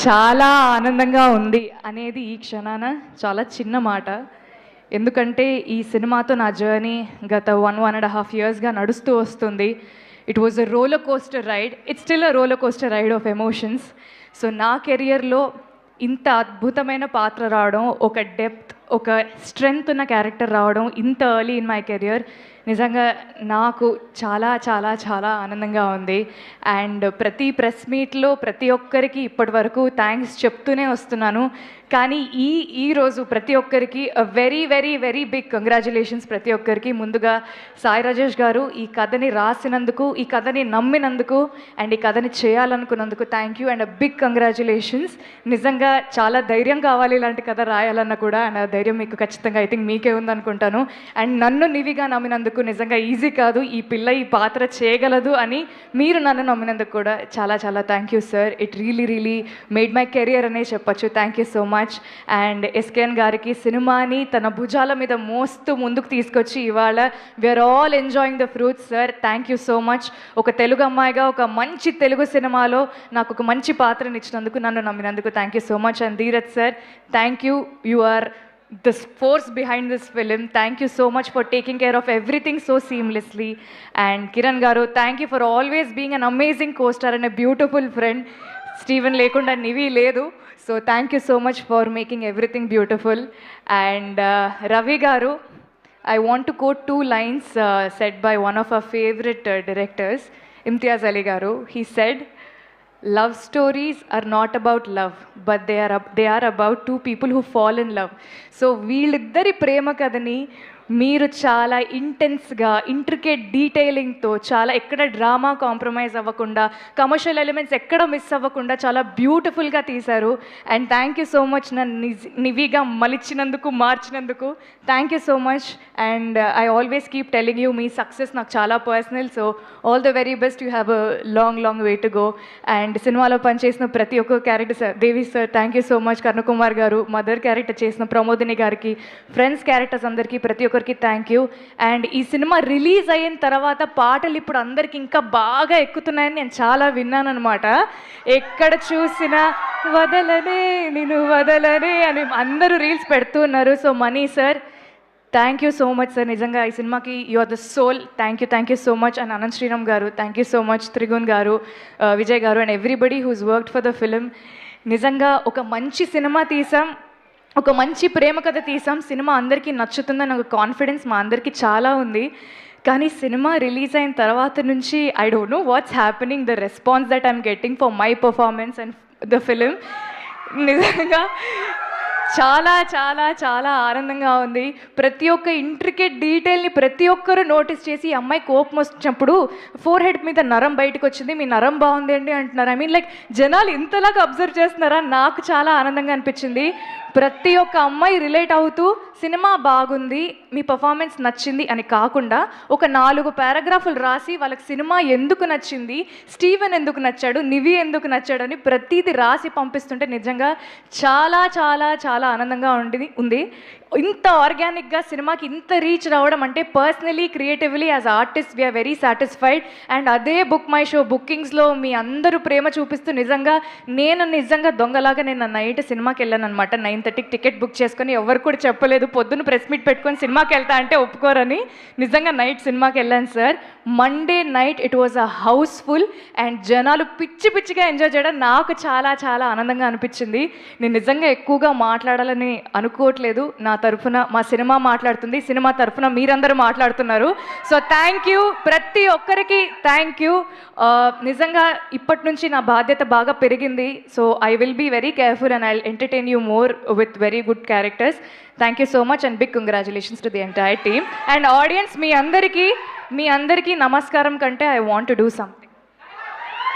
చాలా ఆనందంగా ఉంది అనేది ఈ క్షణాన చాలా చిన్న మాట. ఎందుకంటే ఈ సినిమాతో నా జర్నీ గత 1.5 ఇయర్స్గా నడుస్తూ వస్తుంది. It was a roller coaster ride. It's still a roller coaster ride of emotions. So నా కెరియర్లో ఇంత అద్భుతమైన పాత్ర రావడం, ఒక డెప్త్, ఒక స్ట్రెంగ్త్ ఉన్న క్యారెక్టర్ రావడం ఇంత ఎర్లీ ఇన్ మై కెరియర్ నిజంగా నాకు చాలా చాలా చాలా ఆనందంగా ఉంది. అండ్ ప్రతి ప్రెస్ మీట్లో ప్రతి ఒక్కరికి ఇప్పటి వరకు థ్యాంక్స్ చెప్తూనే వస్తున్నాను. కానీ ఈరోజు ప్రతి ఒక్కరికి very very very big congratulations ప్రతి ఒక్కరికి. ముందుగా సాయి రాజేష్ గారు ఈ కథని రాసినందుకు, ఈ కథని నమ్మినందుకు అండ్ ఈ కథని చేయాలనుకున్నందుకు thank you and big congratulations. నిజంగా చాలా ధైర్యం కావాలి ఇలాంటి కథ రాయాలన్నా కూడా, అండ్ ఆ ధైర్యం మీకు ఖచ్చితంగా ఐ థింక్ మీకే ఉందనుకుంటాను. అండ్ నన్ను నివిగా నమ్మినందుకు నిజంగా ఈజీ కాదు, ఈ పిల్ల ఈ పాత్ర చేయగలదు అని మీరు నన్ను నమ్మినందుకు కూడా చాలా చాలా thank you sir. It really made my career అనే చెప్పచ్చు. Thank you so much. And SKN గారికి సినిమాని తన భుజాల మీద మోస్తూ ముందుకు తీసుకొచ్చి ఇవాళ we're all enjoying the fruits sir. Thank you so much. ఒక తెలుగు అమ్మాయిగా ఒక మంచి తెలుగు సినిమాలో నాకు ఒక మంచి పాత్రని ఇచ్చినందుకు, నన్ను నమ్మినందుకు thank you so much. And Dheeraj sir, thank you. You are the force behind this film. Thank you so much for taking care of everything so seamlessly. And Kiran garu, thank you for always being an amazing co-star and a beautiful friend. Steven lekunda nivi ledu, so thank you so much for making everything beautiful. And Ravi garu, I want to quote two lines said by one of our favorite directors, Imtiaz Ali garu. He said, love stories are not about love, but they are about two people who fall in love. So వీళ్ళిద్దరి ప్రేమ కథని మీరు చాలా ఇంటెన్స్గా, intricate డీటెయిలింగ్తో, చాలా ఎక్కడ drama compromise అవ్వకుండా, commercial elements ఎక్కడ miss అవ్వకుండా చాలా బ్యూటిఫుల్గా తీశారు. And thank you so much నన్ను నివిగా మలిచినందుకు, మార్చినందుకు thank you so much. And I always keep telling you, మీ సక్సెస్ నాకు చాలా personal. So all the very best. You have a long way to go. And సినిమాలో పనిచేసిన ప్రతి ఒక్క character sir, Devi sir thank you so much. Karnakumar గారు, mother character చేసిన ప్రమోదిని గారికి, ఫ్రెండ్స్ క్యారెక్టర్స్ అందరికీ, ప్రతి ఒక్కరికి థ్యాంక్ యూ. అండ్ ఈ సినిమా రిలీజ్ అయిన తర్వాత పాటలు ఇప్పుడు అందరికి ఇంకా బాగా ఎక్కుతున్నాయని నేను చాలా విన్నాను అనమాట. ఎక్కడ చూసినా వదలనే నిన్ను వదలనే అని అందరూ రీల్స్ పెడుతూ ఉన్నారు. So Mani sir, thank you so much sir. నిజంగా ఈ సినిమాకి you are the soul. Thank you so much. And Anant Sriram గారు thank you so much. Trigun గారు, విజయ్ గారు and everybody who's worked for the film. నిజంగా ఒక మంచి సినిమా తీసాం, ఒక మంచి ప్రేమ కథ తీసాం. సినిమా అందరికీ నచ్చుతుందని ఒక కాన్ఫిడెన్స్ మా అందరికీ చాలా ఉంది. కానీ సినిమా రిలీజ్ అయిన తర్వాత నుంచి I don't know what's happening, the response that I'm getting for my performance and the film నిజంగా చాలా చాలా చాలా ఆనందంగా ఉంది. ప్రతి ఒక్క ఇంట్రికేట్ డీటెయిల్ని ప్రతి ఒక్కరూ నోటీస్ చేసి, ఈ అమ్మాయి కోపం వచ్చినప్పుడు ఫోర్ హెడ్ మీద నరం బయటకు వచ్చింది, మీ నరం బాగుంది అండి అంటున్నారు. ఐ మీన్ లైక్ జనాలు ఇంతలాగా అబ్జర్వ్ చేస్తున్నారా, నాకు చాలా ఆనందంగా అనిపించింది. ప్రతి ఒక్క అమ్మాయి రిలేట్ అవుతూ సినిమా బాగుంది, మీ పర్ఫార్మెన్స్ నచ్చింది అని కాకుండా ఒక 4 పారాగ్రాఫులు రాసి వాళ్ళకి సినిమా ఎందుకు నచ్చింది, స్టీవెన్ ఎందుకు నచ్చాడు, నివి ఎందుకు నచ్చాడు అని ప్రతిదీ రాసి పంపిస్తుంటే నిజంగా చాలా చాలా చాలా ఆనందంగా ఉంది. ఇంత ఆర్గానిక్గా సినిమాకి ఇంత రీచ్ రావడం అంటే personally, creatively as artist we're very satisfied. And అదే బుక్ మై షో బుకింగ్స్లో మీ అందరూ ప్రేమ చూపిస్తూ నిజంగా దొంగలాగా నేను నైట్ సినిమాకి వెళ్ళాను అనమాట. 9:30కి టికెట్ బుక్ చేసుకొని, ఎవరు కూడా చెప్పలేదు పొద్దున్న ప్రెస్ మీట్ పెట్టుకొని సినిమాకి వెళ్తా అంటే ఒప్పుకోరని. నిజంగా నైట్ సినిమాకి వెళ్ళాను sir. Monday night it was a housefull and జనాలు పిచ్చిగా ఎంజాయ్ చేయడం నాకు చాలా చాలా ఆనందంగా అనిపించింది. నేను నిజంగా ఎక్కువగా మాట్లాడాలని అనుకోవట్లేదు. నా తరఫున మా సినిమా మాట్లాడుతుంది, సినిమా తరఫున మీరందరూ మాట్లాడుతున్నారు. సో థ్యాంక్ యూ, ప్రతి ఒక్కరికి థ్యాంక్ యూ. నిజంగా ఇప్పటి నుంచి నా బాధ్యత బాగా పెరిగింది. So I will be very careful and I will entertain you more with very good characters. Thank you so much and big congratulations to the entire team. And audience, మీ అందరికీ నమస్కారం కంటే I want to do something.